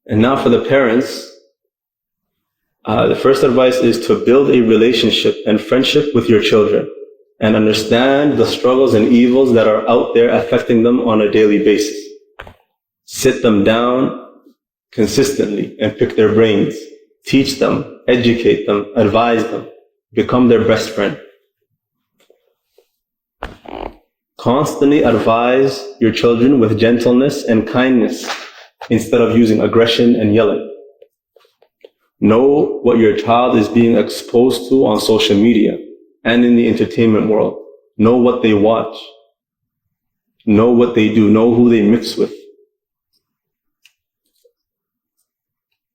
And now for the parents, the first advice is to build a relationship and friendship with your children and understand the struggles and evils that are out there affecting them on a daily basis. Sit them down consistently and pick their brains. Teach them, educate them, advise them, become their best friend. Constantly advise your children with gentleness and kindness instead of using aggression and yelling. Know what your child is being exposed to on social media and in the entertainment world. Know what they watch. Know what they do. Know who they mix with.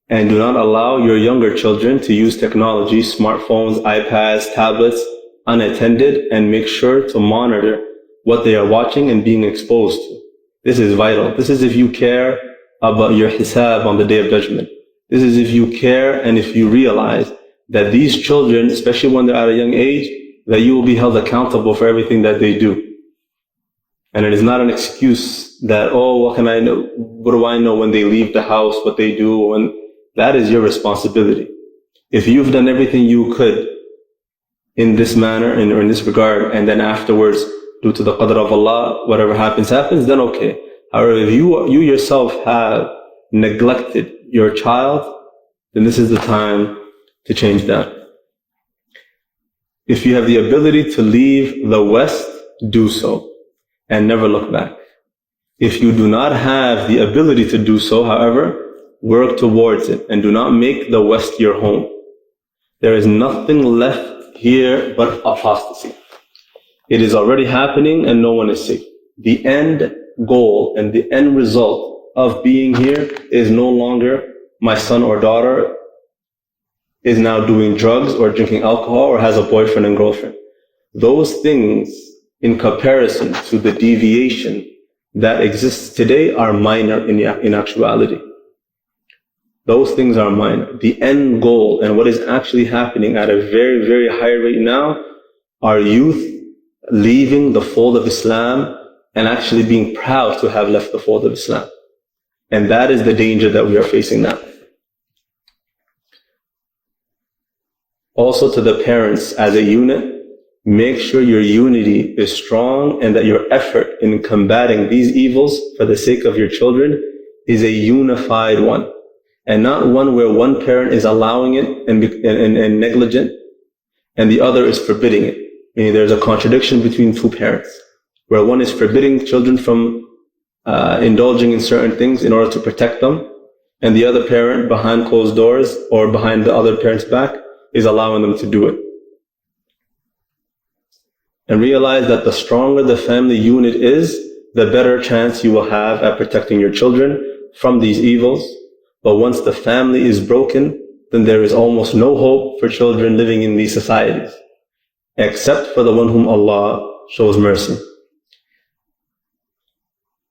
And do not allow your younger children to use technology, smartphones, iPads, tablets, unattended, and make sure to monitor what they are watching and being exposed to. This is vital. This is if you care about your hisab on the Day of Judgment. This is if you care and if you realize that these children, especially when they're at a young age, that you will be held accountable for everything that they do. And it is not an excuse that, oh, what can I know? What do I know when they leave the house, what they do? And that is your responsibility. If you've done everything you could in this manner or in this regard, and then afterwards, due to the qadr of Allah, whatever happens, then okay. However, if you yourself have neglected your child, then this is the time to change that. If you have the ability to leave the West, do so and never look back. If you do not have the ability to do so, however, work towards it and do not make the West your home. There is nothing left here but apostasy. It is already happening and no one is safe. The end goal and the end result of being here is no longer my son or daughter is now doing drugs or drinking alcohol or has a boyfriend and girlfriend. Those things, in comparison to the deviation that exists today, are minor in actuality. Those things are minor. The end goal and what is actually happening at a very, very high rate now are youth leaving the fold of Islam and actually being proud to have left the fold of Islam. And that is the danger that we are facing now. Also to the parents as a unit, make sure your unity is strong and that your effort in combating these evils for the sake of your children is a unified one. And not one where one parent is allowing it and negligent and the other is forbidding it. Meaning there's a contradiction between two parents, where one is forbidding children from indulging in certain things in order to protect them, and the other parent behind closed doors or behind the other parent's back is allowing them to do it. And realize that the stronger the family unit is, the better chance you will have at protecting your children from these evils. But once the family is broken, then there is almost no hope for children living in these societies, except for the one whom Allah shows mercy.